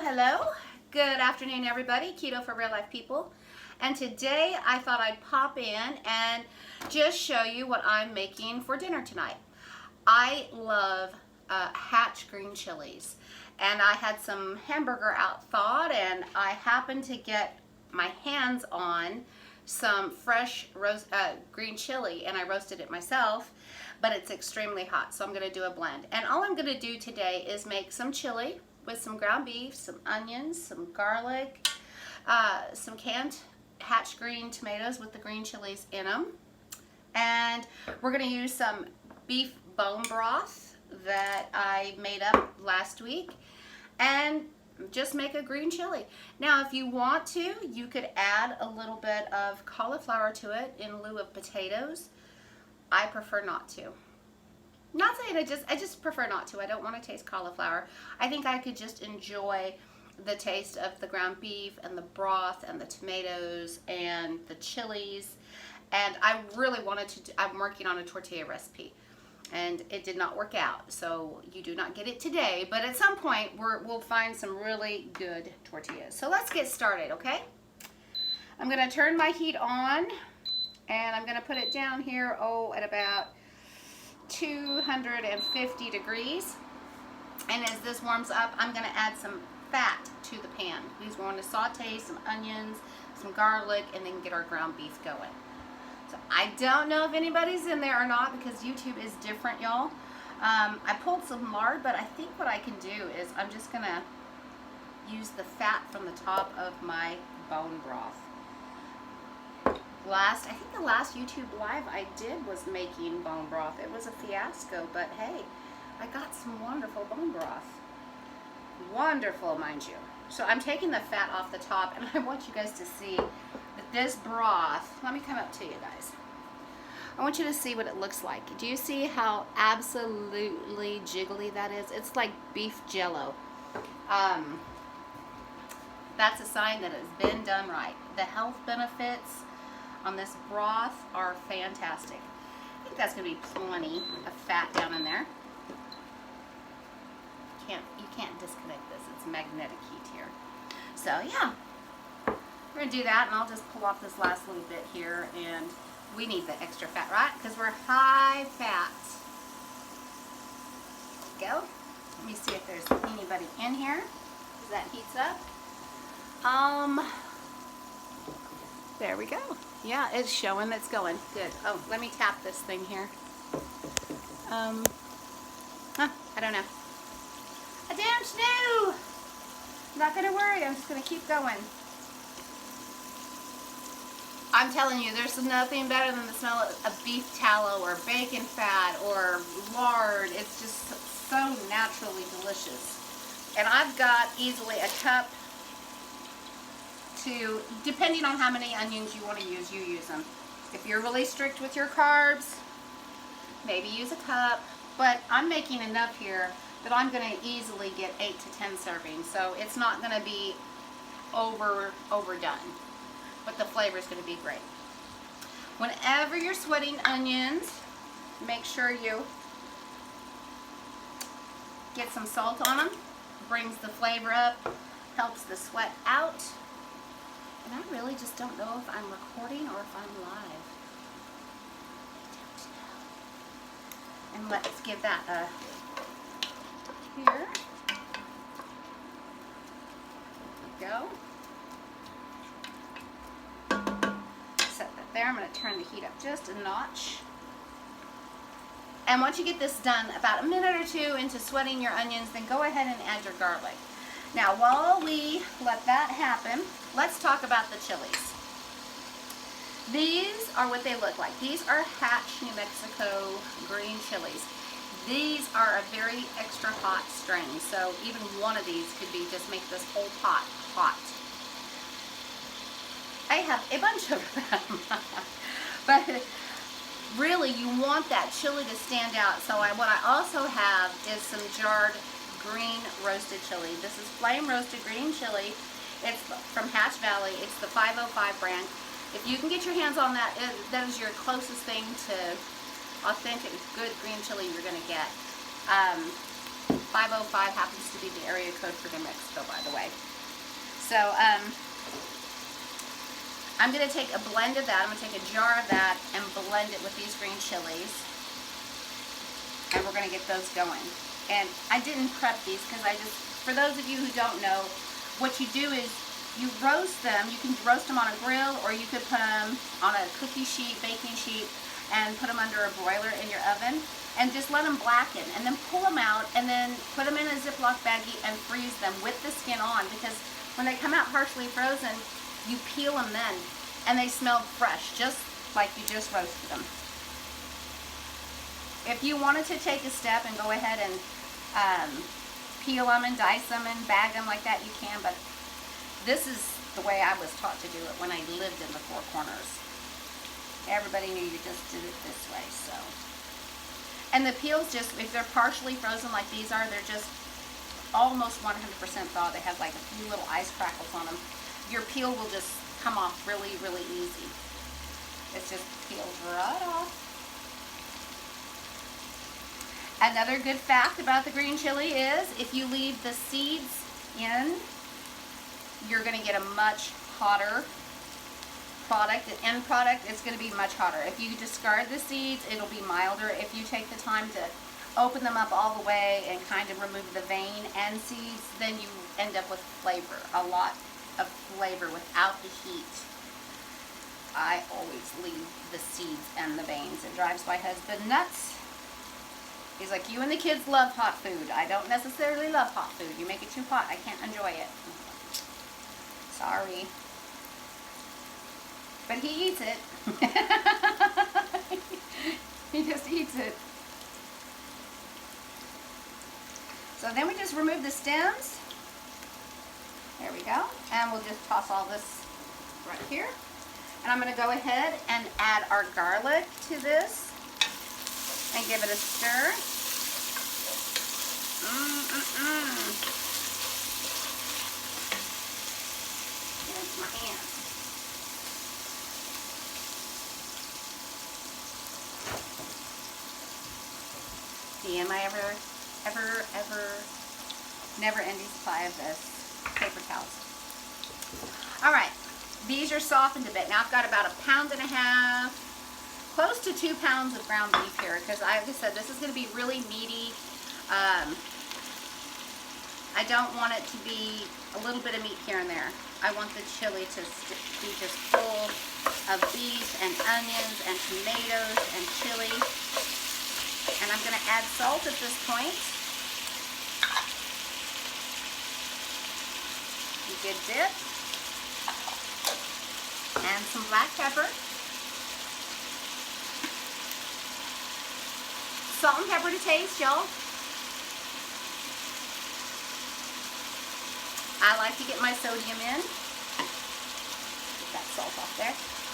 Hello. Good afternoon, everybody. Keto for Real Life People. And today I thought I'd pop in and just show you what I'm making for dinner tonight. I love Hatch green chilies. And I had some hamburger out thawed, and I happened to get my hands on some fresh green chili, and I roasted it myself, but it's extremely hot, so I'm going to do a blend. And all I'm going to do today is make some chili with some ground beef, some onions, some garlic, some canned Hatch green tomatoes with the green chilies in them. And we're going to use some beef bone broth that I made up last week and just make a green chili. Now, if you want to, you could add a little bit of cauliflower to it in lieu of potatoes. I prefer not to. Not saying I just prefer not to. I don't want to taste cauliflower. I think I could just enjoy the taste of the ground beef and the broth and the tomatoes and the chilies. And I really wanted to, I'm working on a tortilla recipe, and it did not work out, so you do not get it today, but at some point we'll find some really good tortillas. So let's get started, okay? I'm going to turn my heat on, and I'm going to put it down here, at about 250 degrees. And as this warms up, I'm going to add some fat to the pan. We want to saute some onions, some garlic, and then get our ground beef going. So I don't know if anybody's in there or not, because YouTube is different, y'all. I pulled some lard, but I think what I can do is I'm just going to use the fat from the top of my bone broth. I think the last YouTube live I did was making bone broth. It was a fiasco, but hey, I got some wonderful bone broth. Wonderful, mind you. So I'm taking the fat off the top, and I want you guys to see that this broth, let me come up to you guys. I want you to see what it looks like. Do you see how absolutely jiggly that is? It's like beef jello. That's a sign that it's been done right. The health benefits on this broth are fantastic. I think that's going to be plenty of fat down in there. You can't disconnect this. It's magnetic heat here. So yeah, we're going to do that, and I'll just pull off this last little bit here, and we need the extra fat, right? Because we're high fat. There we go. Let me see if there's anybody in here as that heats up. There we go. Yeah, it's showing it's going. Good. Oh, let me tap this thing here. I don't know. I don't know. I'm not going to worry. I'm just going to keep going. I'm telling you, there's nothing better than the smell of beef tallow or bacon fat or lard. It's just so naturally delicious. And I've got easily a cup to, depending on how many onions you want to use, you use them. If you're really strict with your carbs, maybe use a cup. But I'm making enough here that I'm going to easily get 8 to 10 servings. So it's not going to be overdone. But the flavor is going to be great. Whenever you're sweating onions, make sure you get some salt on them. Brings the flavor up, helps the sweat out. And I really just don't know if I'm recording or if I'm live. I don't know. And let's give that a here. There we go. Set that there. I'm going to turn the heat up just a notch. And once you get this done, about a minute or two into sweating your onions, then go ahead and add your garlic. Now, while we let that happen, let's talk about the chilies. These are what they look like. These are Hatch, New Mexico green chilies. These are a very extra hot strain, so even one of these could be just make this whole pot hot. I have a bunch of them, but really you want that chili to stand out. So what I also have is some jarred green roasted chili. This is flame roasted green chili. It's from Hatch Valley. It's the 505 brand. If you can get your hands on that, that is your closest thing to authentic, good green chili you're going to get. 505 happens to be the area code for New Mexico, by the way. So I'm going to take a blend of that. I'm going to take a jar of that and blend it with these green chilies. And we're going to get those going. And I didn't prep these because for those of you who don't know, what you do is you roast them. You can roast them on a grill, or you could put them on a cookie sheet, baking sheet, and put them under a broiler in your oven. And just let them blacken, and then pull them out, and then put them in a Ziploc baggie and freeze them with the skin on, because when they come out partially frozen, you peel them then, and they smell fresh, just like you just roasted them. If you wanted to take a step and go ahead and peel them and dice them and bag them like that, you can, but this is the way I was taught to do it when I lived in the Four Corners. Everybody knew you just did it this way, so. And the peels, just, if they're partially frozen like these are, they're just almost 100% thawed. They have like a few little ice crackles on them. Your peel will just come off really, really easy. It's just peels right off. Another good fact about the green chili is if you leave the seeds in, you're going to get a much hotter product. The end product is going to be much hotter. If you discard the seeds, it'll be milder. If you take the time to open them up all the way and kind of remove the vein and seeds, then you end up with flavor, a lot of flavor without the heat. I always leave the seeds and the veins. It drives my husband nuts. He's like, you and the kids love hot food. I don't necessarily love hot food. You make it too hot, I can't enjoy it. Sorry. But he eats it. He just eats it. So then we just remove the stems. There we go. And we'll just toss all this right here. And I'm going to go ahead and add our garlic to this and give it a stir. Here's my hand. See, am I ever never-ending supply of this paper towels. All right, these are softened a bit. Now I've got about 1.5 pounds, close to 2 pounds of ground beef here, because like I said, this is going to be really meaty. I don't want it to be a little bit of meat here and there. I want the chili to be just full of beef and onions and tomatoes and chili. And I'm going to add salt at this point. A good dip. And some black pepper. Salt and pepper to taste, y'all. I like to get my sodium in. Get that salt off there.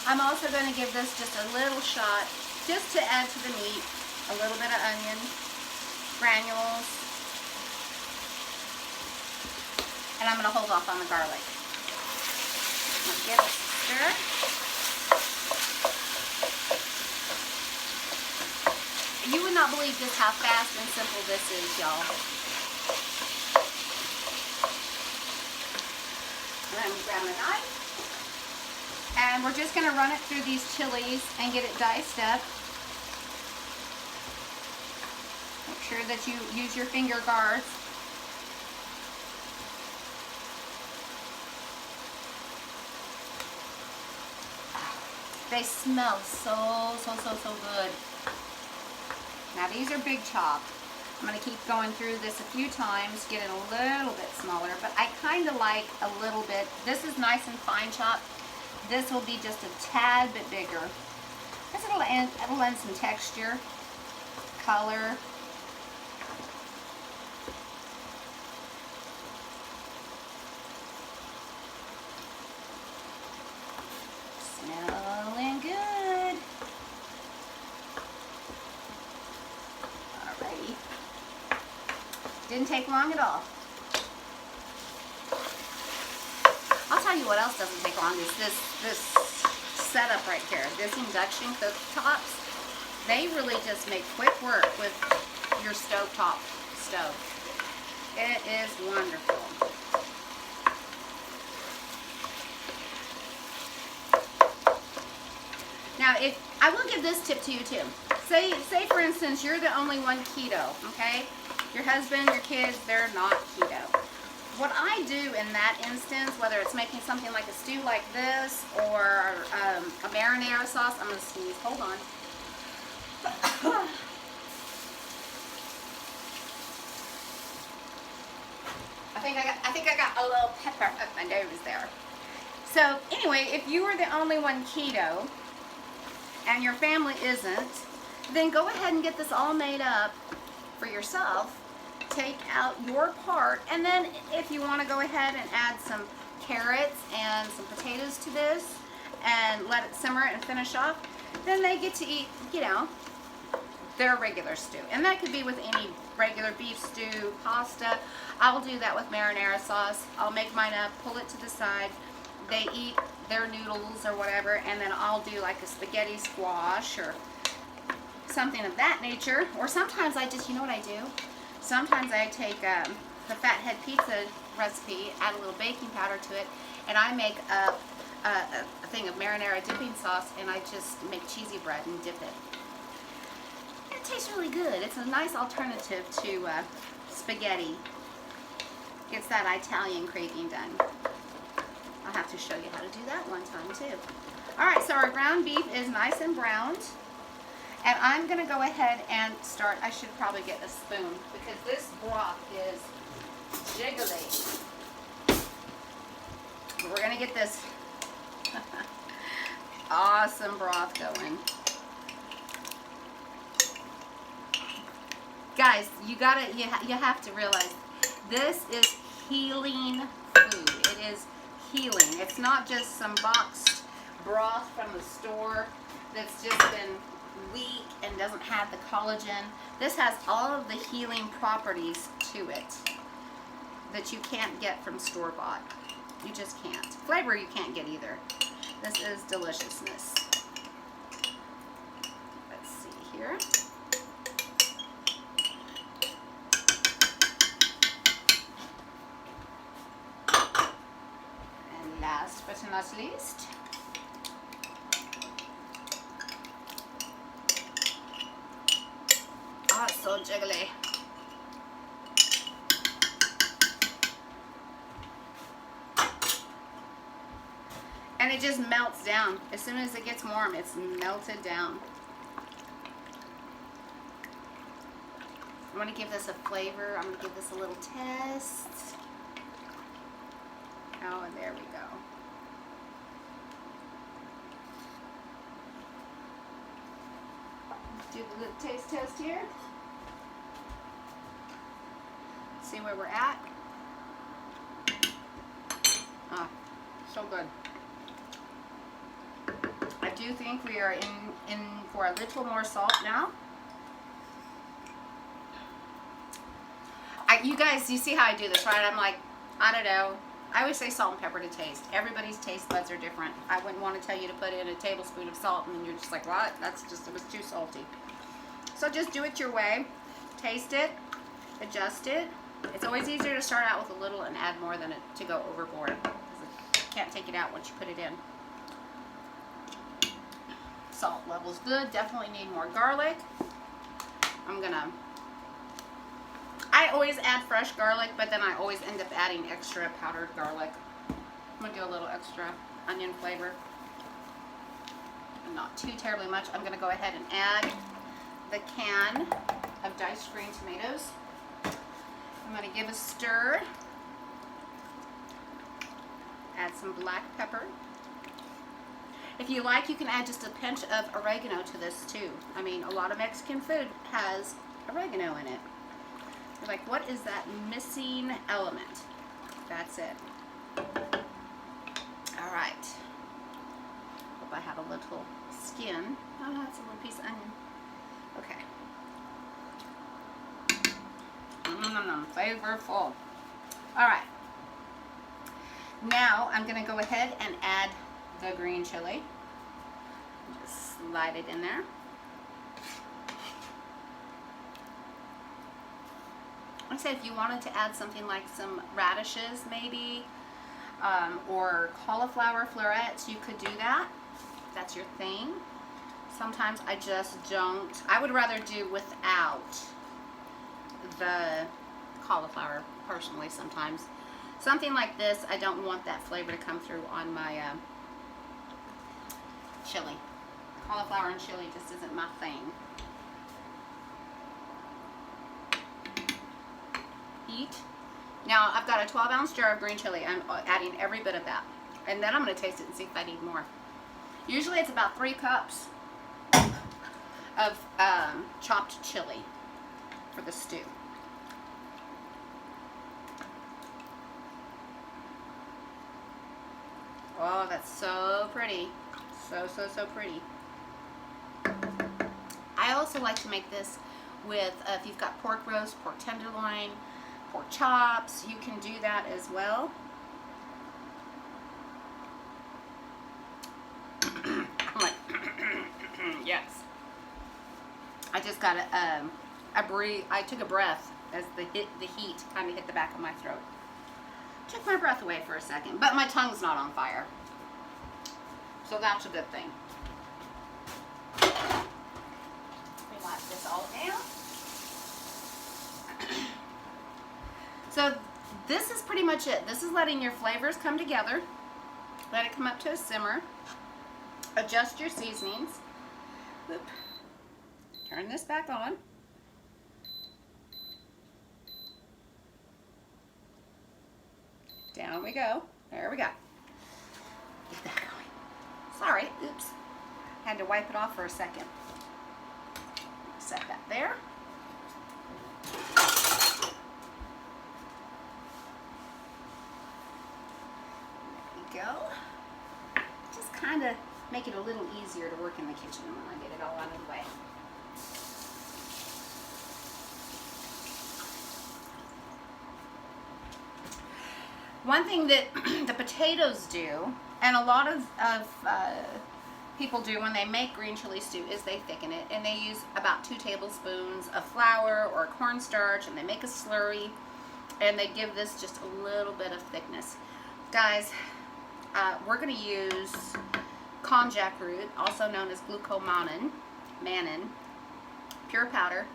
I'm also going to give this just a little shot, just to add to the meat. A little bit of onion granules. And I'm going to hold off on the garlic. Let's give it a stir. You would not believe just how fast and simple this is, y'all. And I'm grabbing a knife. And we're just going to run it through these chilies and get it diced up. Make sure that you use your finger guards. They smell so good. Now these are big chop. I'm going to keep going through this a few times, get it a little bit smaller, but I kind of like a little bit. This is nice and fine chopped. This will be just a tad bit bigger. Because it'll lend some texture, color. Smelling good. Alrighty. Didn't take long at all. I'll tell you what else doesn't take long is this setup right here. This induction cooktops, they really just make quick work with your stovetop stove. It is wonderful. Now, if I will give this tip to you too. Say for instance, you're the only one keto, okay? Your husband, your kids, they're not keto. What I do in that instance, whether it's making something like a stew like this or a marinara sauce, I'm gonna sneeze. Hold on. I think I got a little pepper up my nose there. So anyway, if you are the only one keto and your family isn't, then go ahead and get this all made up for yourself. Take out your part, and then if you want to go ahead and add some carrots and some potatoes to this and let it simmer and finish off, then they get to eat, you know, their regular stew. And that could be with any regular beef stew, pasta. I'll do that with marinara sauce. I'll make mine up, pull it to the side. They eat their noodles or whatever, and then I'll do like a spaghetti squash or something of that nature. Or sometimes I just, you know what I do? Sometimes I take the Fathead pizza recipe, add a little baking powder to it, and I make a thing of marinara dipping sauce, and I just make cheesy bread and dip it. It tastes really good. It's a nice alternative to spaghetti. Gets that Italian craving done. I'll have to show you how to do that one time too. Alright, so our ground beef is nice and browned. And I'm going to go ahead and start. I should probably get a spoon because this broth is jiggly. But we're going to get this awesome broth going. Guys, you have to realize this is healing food. It is healing. It's not just some boxed broth from the store that's just been weak and doesn't have the collagen. This has all of the healing properties to it that you can't get from store-bought. You just can't. Flavor you can't get either. This is deliciousness. Let's see here. And last but not least, it's so jiggly. And it just melts down. As soon as it gets warm, it's melted down. I'm going to give this a flavor. I'm going to give this a little test. Oh, and there we go. Do the little taste test here. See where we're at. Ah, so good. I do think we are in for a little more salt now. You guys, you see how I do this, right? I'm like, I don't know. I always say salt and pepper to taste. Everybody's taste buds are different. I wouldn't want to tell you to put in a tablespoon of salt and then you're just like, what? It was too salty. So just do it your way. Taste it. Adjust it. It's always easier to start out with a little and add more than to go overboard. You can't take it out once you put it in. Salt level's good. Definitely need more garlic. I always add fresh garlic, but then I always end up adding extra powdered garlic. I'm going to do a little extra onion flavor. Not too terribly much. I'm going to go ahead and add the can of diced green tomatoes. I'm going to give a stir. Add some black pepper. If you like, you can add just a pinch of oregano to this too. I mean, a lot of Mexican food has oregano in it. You're like, what is that missing element? That's it. All right. Hope I have a little skin. Oh, that's a little piece of onion. Okay. Flavorful. All right. Now I'm going to go ahead and add the green chili. Just slide it in there. I said if you wanted to add something like some radishes maybe, or cauliflower florets, you could do that. If that's your thing. Sometimes I just don't. I would rather do without the cauliflower personally sometimes. Something like this, I don't want that flavor to come through on my chili. Cauliflower and chili just isn't my thing. Heat. Now I've got a 12-ounce jar of green chili. I'm adding every bit of that. And then I'm going to taste it and see if I need more. Usually it's about 3 cups of chopped chili for the stew. Oh, that's so pretty. So pretty. I also like to make this with, if you've got pork roast, pork tenderloin, pork chops, you can do that as well. Yes. I just got I took a breath as the heat kind of hit the back of my throat. Took my breath away for a second, but my tongue's not on fire. So that's a good thing. Let me wipe this all down. So this is pretty much it. This is letting your flavors come together. Let it come up to a simmer. Adjust your seasonings. Oop. Turn this back on. Down we go. There we go. Get that going. Sorry. Oops. Had to wipe it off for a second. Set that there. There we go. Just kind of make it a little easier to work in the kitchen when I get it all out of the way. One thing that the potatoes do, and a lot of people do when they make green chili stew, is they thicken it, and they use about 2 tablespoons of flour or cornstarch, and they make a slurry, and they give this just a little bit of thickness. Guys, we're going to use konjac root, also known as glucomannan, pure powder.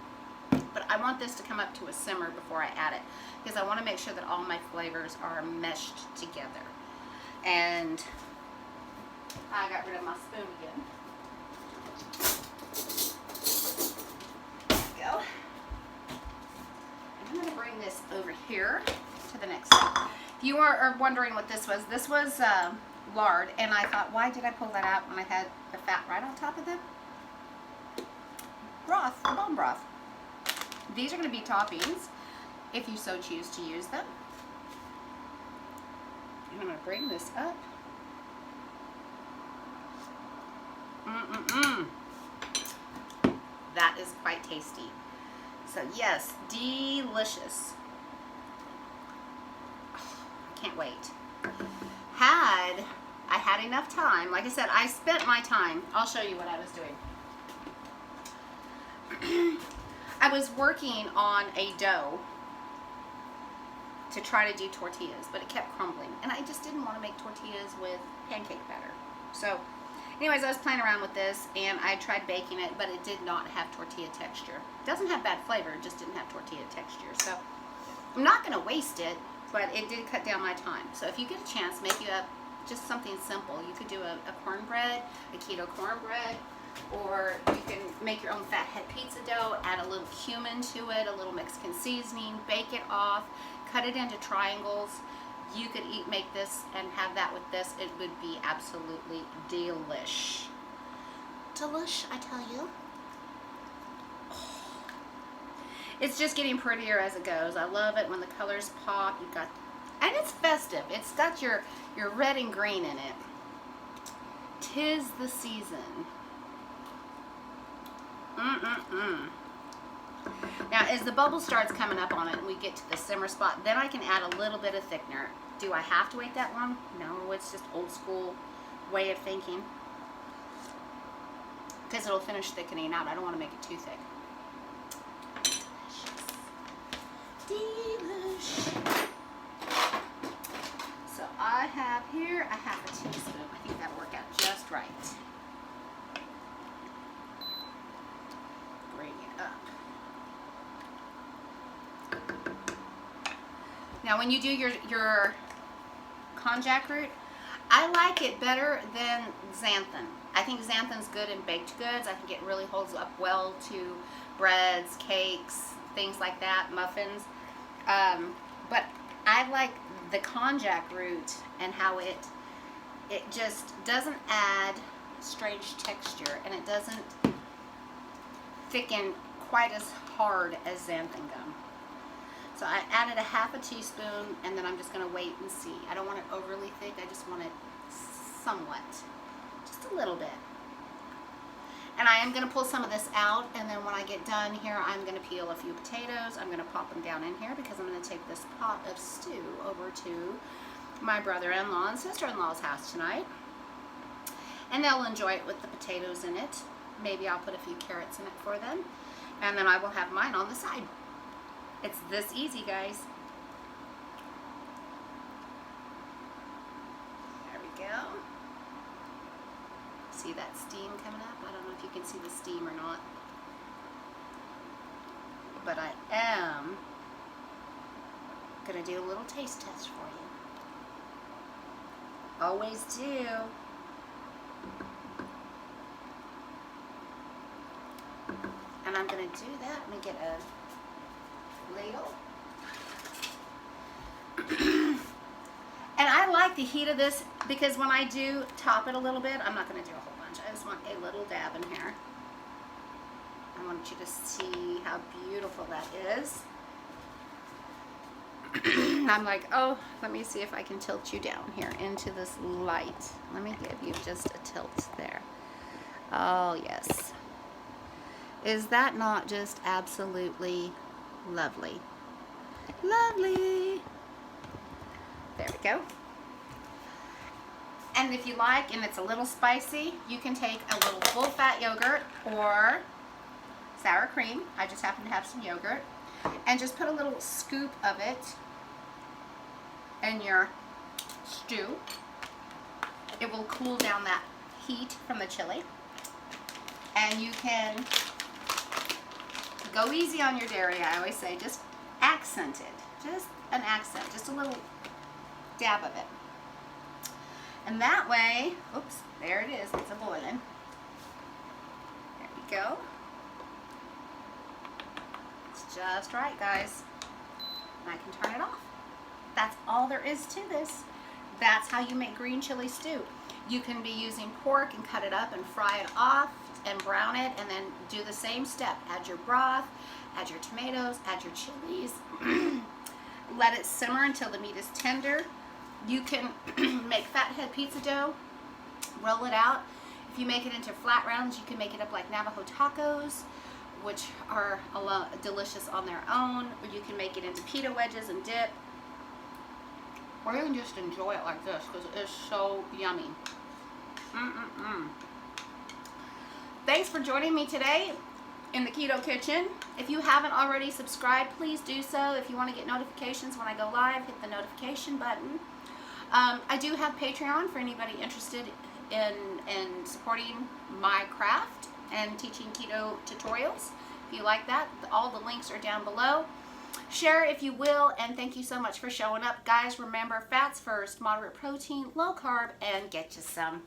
But I want this to come up to a simmer before I add it, because I want to make sure that all my flavors are meshed together. And I got rid of my spoon again. There we go. And I'm going to bring this over here to the next step. If you are wondering what this was lard, and I thought, why did I pull that out when I had the fat right on top of the broth, the bone broth? These are going to be toppings, if you so choose to use them. And I'm going to bring this up. That is quite tasty. So yes, delicious. Oh, I can't wait. I had enough time. Like I said, I spent my time. I'll show you what I was doing. I was working on a dough to try to do tortillas, but it kept crumbling, and I just didn't want to make tortillas with pancake batter. So anyways, I was playing around with this, and I tried baking it, but it did not have tortilla texture. It doesn't have bad flavor, it just didn't have tortilla texture. So I'm not going to waste it, but it did cut down my time. So if you get a chance, make it up just something simple. You could do a cornbread, a keto cornbread, or you can make your own fathead pizza dough, add a little cumin to it, a little Mexican seasoning, bake it off, cut it into triangles. You could make this and have that with this. It would be absolutely delish. Delish, I tell you. Oh. It's just getting prettier as it goes. I love it when the colors pop. You've got, and it's festive. It's got your red and green in it. 'Tis the season. Now, as the bubble starts coming up on it and we get to the simmer spot, then I can add a little bit of thickener. Do I have to wait that long? No, it's just old school way of thinking. Because it'll finish thickening out. I don't want to make it too thick. Delicious. a half a teaspoon. I think that'll work out just right. Bring it up. Now when you do your konjac root, I like it better than xanthan. I think xanthan's good in baked goods. I think it really holds up well to breads, cakes, things like that, muffins. But I like the konjac root and how it just doesn't add strange texture, and it doesn't thicken quite as hard as xanthan gum. So I added a half a teaspoon, and then I'm just going to wait and see. I don't want it overly thick. I just want it somewhat, just a little bit. And I am going to pull some of this out, and then when I get done here, I'm going to peel a few potatoes. I'm going to pop them down in here because I'm going to take this pot of stew over to my brother-in-law and sister-in-law's house tonight. And they'll enjoy it with the potatoes in it. Maybe I'll put a few carrots in it for them. And then I will have mine on the side. It's this easy, guys. There we go. See that steam coming up? I don't know if you can see the steam or not. But I am going to do a little taste test for you. Always do. And I'm going to do that. Let me get a ladle. And I like the heat of this because when I do top it a little bit, I'm not going to do a whole bunch. I just want a little dab in here. I want you to see how beautiful that is. I'm like, oh, let me see if I can tilt you down here into this light. Let me give you just a tilt there. Oh, yes. Is that not just absolutely lovely? Lovely. There we go. And if you like, and it's a little spicy, you can take a little full-fat yogurt or sour cream. I just happen to have some yogurt. And just put a little scoop of it in your stew. It will cool down that heat from the chili. And you can go easy on your dairy, I always say. Just accent it. Just an accent. Just a little dab of it. And that way, oops, there it is. It's a boiling. There we go. It's just right, guys. And I can turn it off. That's all there is to this. That's how you make green chili stew. You can be using pork and cut it up and fry it off and brown it, and then do the same step. Add your broth, add your tomatoes, add your chilies. Let it simmer until the meat is tender. You can make fathead pizza dough, roll it out. If you make it into flat rounds, you can make it up like Navajo tacos, which are delicious on their own. Or you can make it into pita wedges and dip. Or you can just enjoy it like this because it is so yummy. Thanks for joining me today in the Keto Kitchen. If you haven't already subscribed, please do so. If you want to get notifications when I go live, hit the notification button. I do have Patreon for anybody interested in supporting my craft and teaching keto tutorials. If you like that, all the links are down below. Share if you will, and thank you so much for showing up. Guys, remember, fats first, moderate protein, low carb, and get you some.